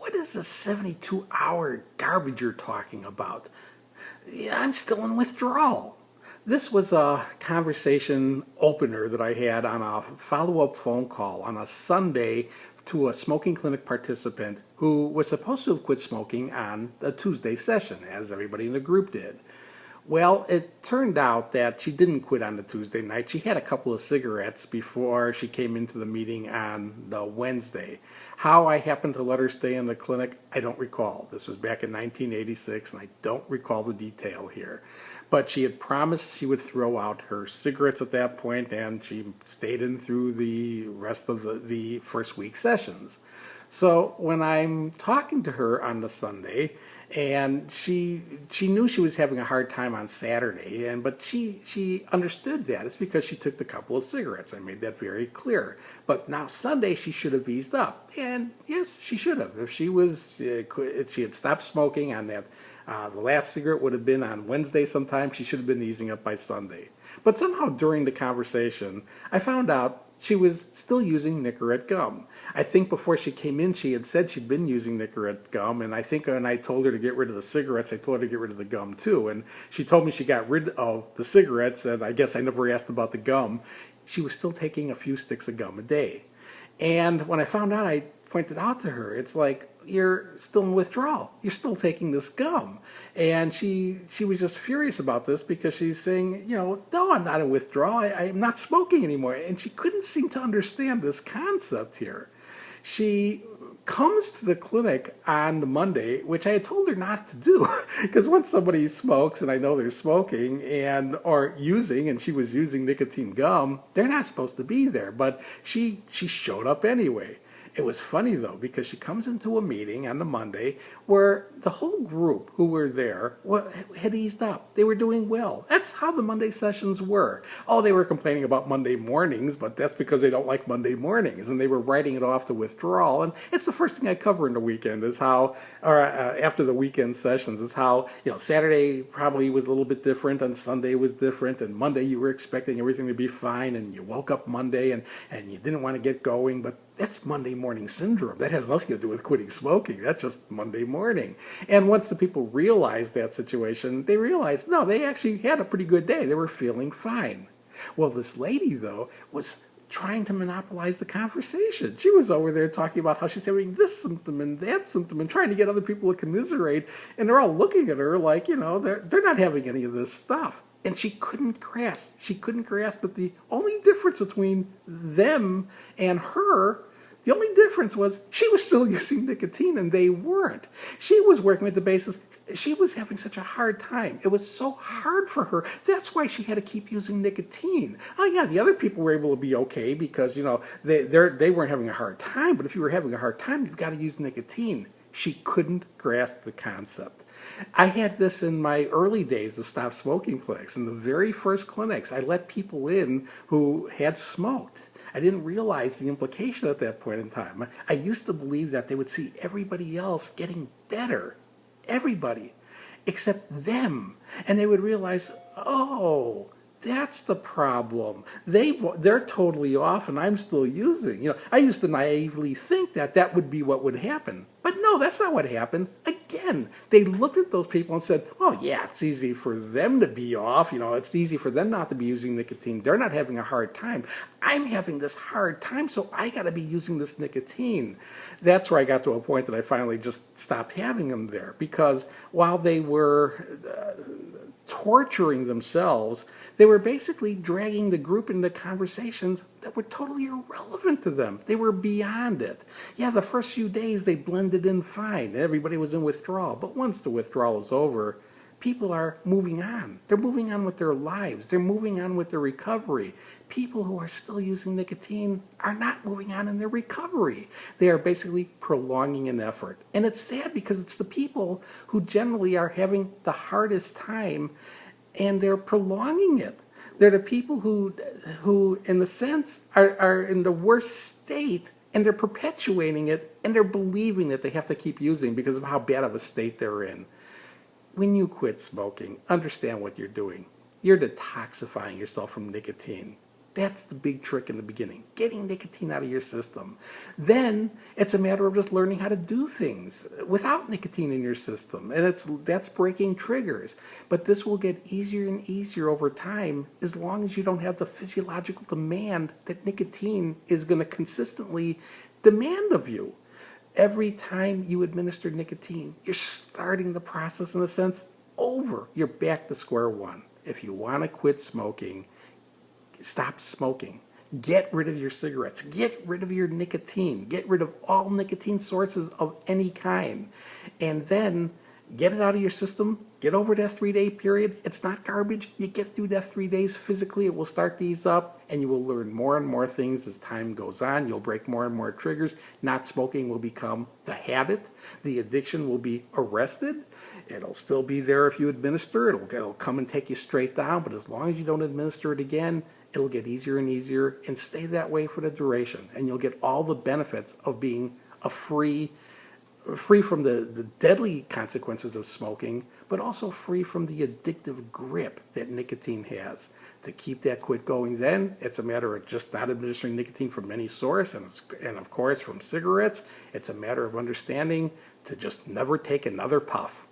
what is this 72-hour garbage you're talking about? Yeah, I'm still in withdrawal. This was a conversation opener that I had on a follow-up phone call on a Sunday to a smoking clinic participant who was supposed to have quit smoking on a Tuesday session, as everybody in the group did. Well, it turned out that she didn't quit on the Tuesday night. She had a couple of cigarettes before she came into the meeting on the Wednesday. How I happened to let her stay in the clinic, I don't recall. This was back in 1986, and I don't recall the detail here. But she had promised she would throw out her cigarettes at that point, and she stayed in through the rest of the first week sessions. So when I'm talking to her on the Sunday, and she knew she was having a hard time on Saturday, but she understood that. It's because she took a couple of cigarettes. I made that very clear. But now Sunday she should have eased up, and yes, she should have. If she had stopped smoking on that, the last cigarette would have been on Wednesday sometime. She should have been easing up by Sunday. But somehow during the conversation, I found out she was still using Nicorette gum. I think before she came in, she had said she'd been using Nicorette gum, and I think when I told her to get rid of the cigarettes, I told her to get rid of the gum too. And she told me she got rid of the cigarettes, and I guess I never asked about the gum. She was still taking a few sticks of gum a day. And when I found out, I pointed out to her, it's like, you're still in withdrawal. You're still taking this gum. And she was just furious about this because she's saying, no, I'm not in withdrawal. I'm not smoking anymore. And she couldn't seem to understand this concept here. She comes to the clinic on the Monday, which I had told her not to do, because once somebody smokes, and I know they're smoking or using, and she was using nicotine gum, they're not supposed to be there. But she showed up anyway. It was funny, though, because she comes into a meeting on the Monday where the whole group who were there had eased up. They were doing well. That's how the Monday sessions were. Oh, they were complaining about Monday mornings, but that's because they don't like Monday mornings, and they were writing it off to withdrawal. And it's the first thing I cover in the weekend is how, or after the weekend sessions, is how, Saturday probably was a little bit different, and Sunday was different, and Monday you were expecting everything to be fine, and you woke up Monday and you didn't want to get going, but that's Monday morning syndrome. That has nothing to do with quitting smoking. That's just Monday morning. And once the people realized that situation, they realized, no, they actually had a pretty good day. They were feeling fine. Well, this lady, though, was trying to monopolize the conversation. She was over there talking about how she's having this symptom and that symptom and trying to get other people to commiserate. And they're all looking at her like, they're not having any of this stuff. And she couldn't grasp. She couldn't grasp that the only difference between them and her, the only difference was she was still using nicotine and they weren't. She was working with the basis. She was having such a hard time. It was so hard for her. That's why she had to keep using nicotine. Oh yeah, the other people were able to be okay because, they weren't having a hard time. But if you were having a hard time, you've got to use nicotine. She couldn't grasp the concept. I had this in my early days of stop smoking clinics. In the very first clinics, I let people in who had smoked. I didn't realize the implication at that point in time. I used to believe that they would see everybody else getting better. Everybody. Except them. And they would realize, oh, that's the problem. They're totally off and I'm still using. I used to naively think that would be what would happen. But no, that's not what happened. Again, they looked at those people and said, oh yeah, it's easy for them to be off. It's easy for them not to be using nicotine. They're not having a hard time. I'm having this hard time, so I got to be using this nicotine. That's where I got to a point that I finally just stopped having them there. Because while they were torturing themselves, they were basically dragging the group into conversations that were totally irrelevant to them. They were beyond it. Yeah, the first few days they blended in fine. Everybody was in withdrawal. But once the withdrawal is over, people are moving on. They're moving on with their lives. They're moving on with their recovery. People who are still using nicotine are not moving on in their recovery. They are basically prolonging an effort. And it's sad because it's the people who generally are having the hardest time and they're prolonging it. They're the people who in a sense, are in the worst state and they're perpetuating it and they're believing that they have to keep using because of how bad of a state they're in. When you quit smoking, understand what you're doing. You're detoxifying yourself from nicotine. That's the big trick in the beginning, getting nicotine out of your system. Then it's a matter of just learning how to do things without nicotine in your system. And that's breaking triggers. But this will get easier and easier over time as long as you don't have the physiological demand that nicotine is going to consistently demand of you. Every time you administer nicotine, you're starting the process, in a sense, over. You're back to square one. If you want to quit smoking, stop smoking. Get rid of your cigarettes. Get rid of your nicotine. Get rid of all nicotine sources of any kind. And then get it out of your system. Get over that 3-day period. It's not garbage. You get through that 3 days physically. It will start these up, and you will learn more and more things as time goes on. You'll break more and more triggers. Not smoking will become the habit. The addiction will be arrested. It'll still be there if you administer. It'll come and take you straight down. But as long as you don't administer it again, it'll get easier and easier and stay that way for the duration. And you'll get all the benefits of being free from the deadly consequences of smoking, but also free from the addictive grip that nicotine has. To keep that quit going, then it's a matter of just not administering nicotine from any source, and of course from cigarettes. It's a matter of understanding to just never take another puff.